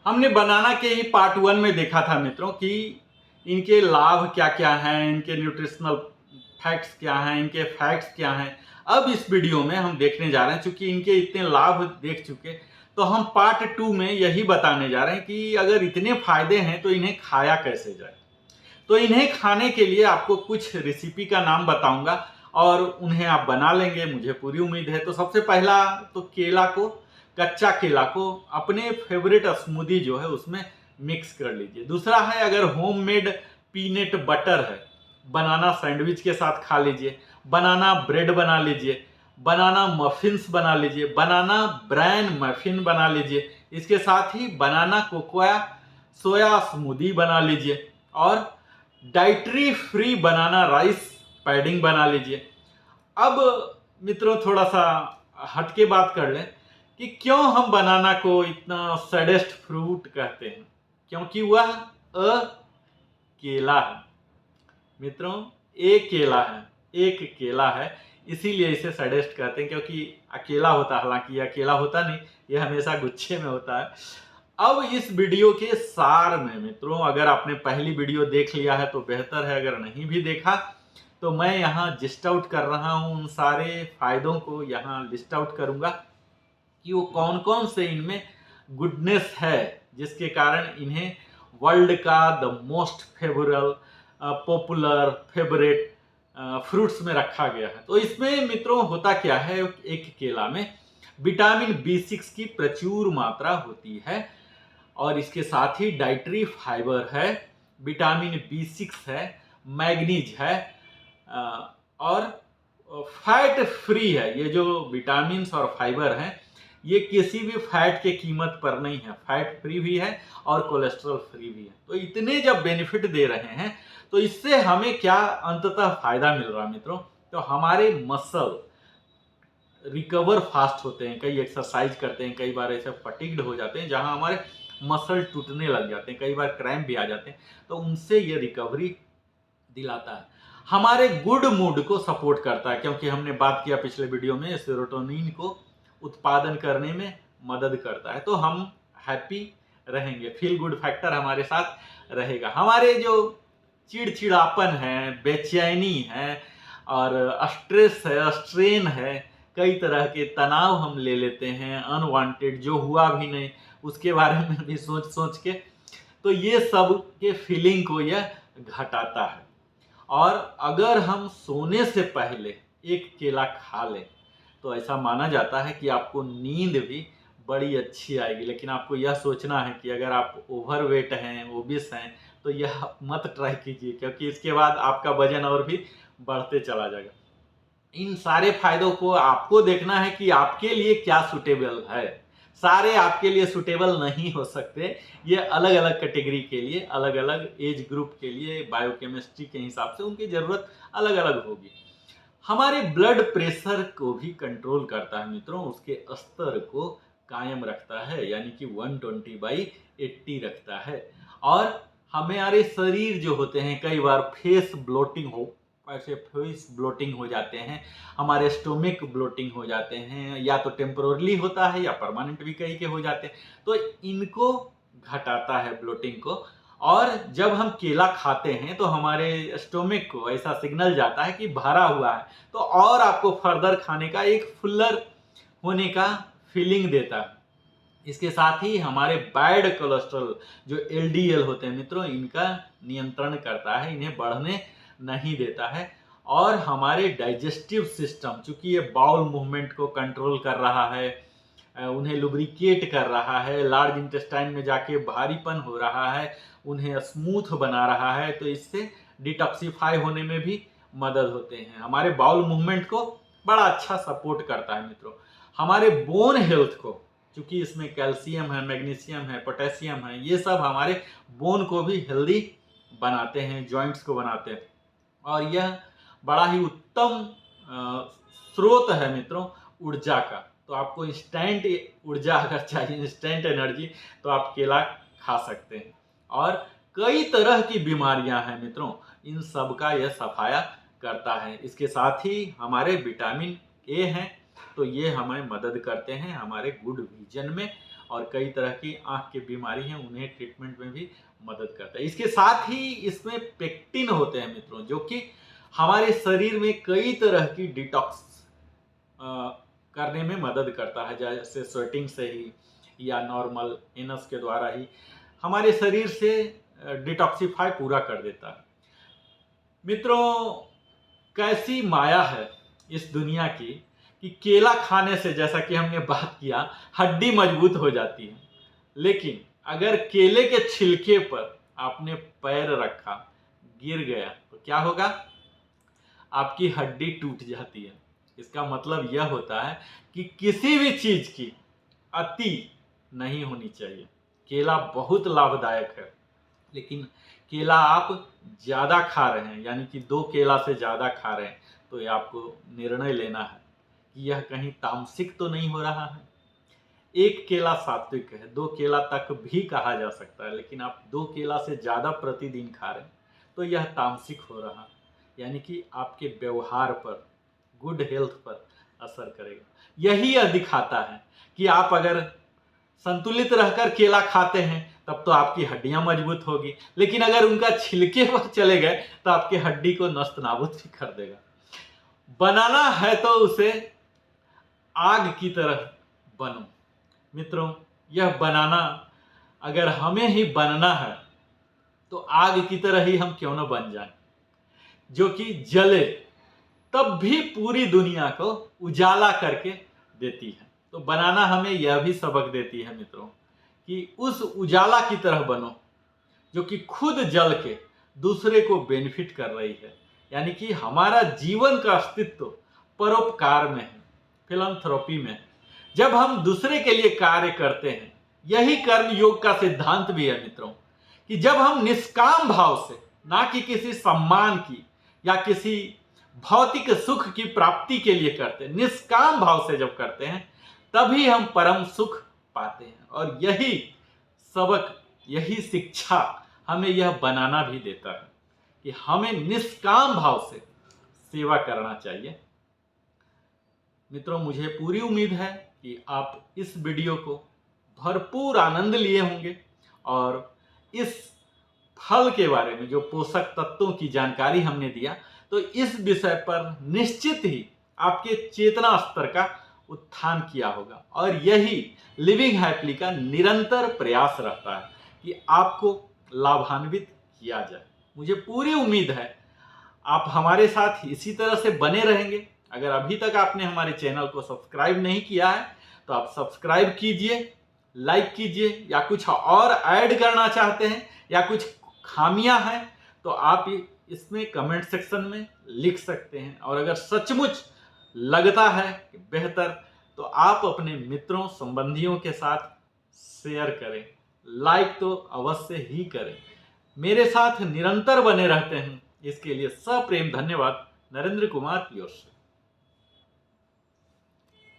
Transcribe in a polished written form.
हमने बनाना के ही पार्ट 1 में देखा था मित्रों कि इनके लाभ क्या क्या हैं, इनके न्यूट्रिशनल फैक्ट्स क्या हैं, इनके फैक्ट्स क्या हैं। अब इस वीडियो में हम देखने जा रहे हैं, चूंकि इनके इतने लाभ देख चुके तो हम पार्ट 2 में यही बताने जा रहे हैं कि अगर इतने फायदे हैं तो इन्हें खाया कैसे जाए। तो इन्हें खाने के लिए आपको कुछ रेसिपी का नाम बताऊंगा और उन्हें आप बना लेंगे, मुझे पूरी उम्मीद है। तो सबसे पहला तो कच्चा केला को अपने फेवरेट स्मूदी जो है उसमें मिक्स कर लीजिए। दूसरा है, अगर होममेड पीनट बटर है, बनाना सैंडविच के साथ खा लीजिए, बनाना ब्रेड बना लीजिए, बनाना मफिन्स बना लीजिए, बनाना ब्रैन मफिन बना लीजिए, इसके साथ ही बनाना कोकोआ सोया स्मूदी बना लीजिए और डाइटरी फ्री बनाना राइस पैडिंग बना लीजिए। अब मित्रों थोड़ा सा हटके बात कर लें कि क्यों हम बनाना को इतना सैडेस्ट फ्रूट कहते हैं। क्योंकि वह केला है मित्रों, एक केला है, इसीलिए इसे सैडेस्ट कहते हैं। क्योंकि अकेला होता, हालांकि यह अकेला होता नहीं, यह हमेशा गुच्छे में होता है। अब इस वीडियो के सार में मित्रों, अगर आपने पहली वीडियो देख लिया है तो बेहतर है, अगर नहीं भी देखा तो मैं यहाँ लिस्ट आउट कर रहा हूँ, उन सारे फायदों को यहाँ लिस्ट आउट करूंगा कि वो कौन कौन से इनमें गुडनेस है जिसके कारण इन्हें वर्ल्ड का the most popular favourite fruits में रखा गया है। तो इसमें मित्रों होता क्या है, एक केला में विटामिन B6 की प्रचुर मात्रा होती है और इसके साथ ही डाइटरी फाइबर है, विटामिन B6 है, मैग्नीज है और फैट फ्री है। ये जो विटामिन और फाइबर हैं ये किसी भी फैट के कीमत पर नहीं है, फैट फ्री भी है और कोलेस्ट्रॉल फ्री भी है। तो इतने जब बेनिफिट दे रहे हैं तो इससे हमें क्या अंततः फायदा मिल रहा है मित्रों, तो हमारे मसल रिकवर फास्ट होते हैं। कई एक्सरसाइज करते हैं, कई बार ऐसे फटीग्ड हो जाते हैं जहां हमारे मसल टूटने लग जाते हैं, कई बार क्रैम्प भी आ जाते हैं, तो उनसे ये रिकवरी दिलाता है। हमारे गुड मूड को सपोर्ट करता है, क्योंकि हमने बात किया पिछले वीडियो में सेरोटोनिन को उत्पादन करने में मदद करता है, तो हम हैप्पी रहेंगे, फील गुड फैक्टर हमारे साथ रहेगा। हमारे जो चिड़चिड़ापन है, बेचैनी है और स्ट्रेस है, स्ट्रेन है, कई तरह के तनाव हम ले लेते हैं अनवांटेड, जो हुआ भी नहीं उसके बारे में भी सोच सोच के, तो ये सब के फीलिंग को यह घटाता है। और अगर हम सोने से पहले एक केला खा लें तो ऐसा माना जाता है कि आपको नींद भी बड़ी अच्छी आएगी। लेकिन आपको यह सोचना है कि अगर आप ओवरवेट हैं, ओबिस हैं, तो यह मत ट्राई कीजिए, क्योंकि इसके बाद आपका वजन और भी बढ़ते चला जाएगा। इन सारे फायदों को आपको देखना है कि आपके लिए क्या सुटेबल है। सारे आपके लिए सुटेबल नहीं हो सकते, ये अलग अलग कैटेगरी के लिए, अलग अलग एज ग्रुप के लिए, बायोकेमिस्ट्री के हिसाब से उनकी ज़रूरत अलग अलग होगी। हमारे ब्लड प्रेशर को भी कंट्रोल करता है मित्रों, उसके स्तर को कायम रखता है, यानी कि 120/80 रखता है। और हमारे शरीर जो होते हैं, कई बार फेस ब्लोटिंग हो जाते हैं, हमारे स्टोमिक ब्लोटिंग हो जाते हैं, या तो टेम्पोरली होता है या परमानेंट भी कई के हो जाते हैं, तो इनको घटाता है ब्लोटिंग को। और जब हम केला खाते हैं तो हमारे स्टोमिक को ऐसा सिग्नल जाता है कि भरा हुआ है, तो और आपको फर्दर खाने का एक फुल्लर होने का फीलिंग देता है। इसके साथ ही हमारे बैड कोलेस्ट्रॉल जो LDL होते हैं मित्रों, इनका नियंत्रण करता है, इन्हें बढ़ने नहीं देता है। और हमारे डाइजेस्टिव सिस्टम, चूंकि ये बाउल मूवमेंट को कंट्रोल कर रहा है, उन्हें लुब्रिकेट कर रहा है, लार्ज इंटेस्टाइन में जाके भारीपन हो रहा है, उन्हें स्मूथ बना रहा है, तो इससे डिटॉक्सिफाई होने में भी मदद होते हैं। हमारे बाउल मूवमेंट को बड़ा अच्छा सपोर्ट करता है मित्रों। हमारे बोन हेल्थ को, क्योंकि इसमें कैल्शियम है, मैग्नीशियम है, पोटेशियम है, ये सब हमारे बोन को भी हेल्दी बनाते हैं, जॉइंट्स को बनाते हैं। और यह बड़ा ही उत्तम स्रोत है मित्रों ऊर्जा का। तो आपको इंस्टेंट ऊर्जा अगर चाहिए, इंस्टेंट एनर्जी, तो आप केला खा सकते हैं। और कई तरह की बीमारियां हैं मित्रों, इन सब का यह सफाया करता है। इसके साथ ही हमारे विटामिन A हैं, तो ये हमें मदद करते हैं हमारे गुड विजन में और कई तरह की आँख की बीमारी हैं उन्हें ट्रीटमेंट में भी मदद करता है। इसके साथ ही इसमें पेक्टिन होते हैं मित्रों, जो कि हमारे शरीर में कई तरह की डिटॉक्स करने में मदद करता है, जैसे स्वेटिंग से ही या नॉर्मल एनस के द्वारा ही हमारे शरीर से डिटॉक्सिफाई पूरा कर देता है। मित्रों, कैसी माया है इस दुनिया की कि केला खाने से, जैसा कि हमने बात किया, हड्डी मजबूत हो जाती है, लेकिन अगर केले के छिलके पर आपने पैर रखा, गिर गया, तो क्या होगा? आपकी हड्डी टूट जाती है। इसका मतलब यह होता है कि किसी भी चीज की अति नहीं होनी चाहिए। केला बहुत लाभदायक है, लेकिन केला आप ज़्यादा खा रहे हैं, यानी कि 2 केला से ज़्यादा खा रहे हैं, तो ये आपको निर्णय लेना है कि यह कहीं तामसिक तो नहीं हो रहा है। 1 केला सात्विक है, 2 केला तक भी कहा जा सकता है, लेकिन आप 2 केला से ज़्यादा प्रतिदिन खा रहे हैं, तो यह तामसिक हो रहा है, यानी कि आपके व्यवहार पर, गुड हेल्थ पर असर करेगा। यही यह दिखाता है कि आप अगर संतुलित रहकर केला खाते हैं तब तो आपकी हड्डियां मजबूत होगी, लेकिन अगर उनका छिलके पर चले गए तो आपकी हड्डी को नस्त नाबूद भी कर देगा। बनाना है तो उसे आग की तरह बनो। मित्रों, यह बनाना, अगर हमें ही बनना है तो आग की तरह ही हम क्यों न बन जाएं, जो कि जले तब भी पूरी दुनिया को उजाला करके देती है। तो बनाना हमें यह भी सबक देती है मित्रों कि उस उजाला की तरह बनो जो कि खुद जल के दूसरे को बेनिफिट कर रही है, यानी कि हमारा जीवन का अस्तित्व परोपकार में है, फिलैंथ्रोपी में है। जब हम दूसरे के लिए कार्य करते हैं, यही कर्म योग का सिद्धांत भी है मित्रों, कि जब हम निष्काम भाव से, ना कि किसी सम्मान की या किसी भौतिक सुख की प्राप्ति के लिए करते हैं, निष्काम भाव से जब करते हैं, तभी हम परम सुख पाते हैं। और यही सबक, यही शिक्षा हमें यह बनाना भी देता है कि हमें निष्काम भाव से सेवा करना चाहिए। मित्रों, मुझे पूरी उम्मीद है कि आप इस वीडियो को भरपूर आनंद लिए होंगे और इस फल के बारे में, जो पोषक तत्वों की जानकारी हमने दिया, तो इस विषय पर निश्चित ही आपके चेतना स्तर का उत्थान किया होगा। और यही लिविंग हैप्पीली का निरंतर प्रयास रहता है कि आपको लाभान्वित किया जाए। मुझे पूरी उम्मीद है आप हमारे साथ इसी तरह से बने रहेंगे। अगर अभी तक आपने हमारे चैनल को सब्सक्राइब नहीं किया है तो आप सब्सक्राइब कीजिए, लाइक कीजिए, या कुछ और ऐड करना चाहते हैं या कुछ खामियां हैं तो आप इसमें कमेंट सेक्शन में लिख सकते हैं। और अगर सचमुच लगता है कि बेहतर, तो आप अपने मित्रों संबंधियों के साथ शेयर करें, लाइक तो अवश्य ही करें। मेरे साथ निरंतर बने रहते हैं, इसके लिए सप्रेम धन्यवाद। नरेंद्र कुमार की ओर से।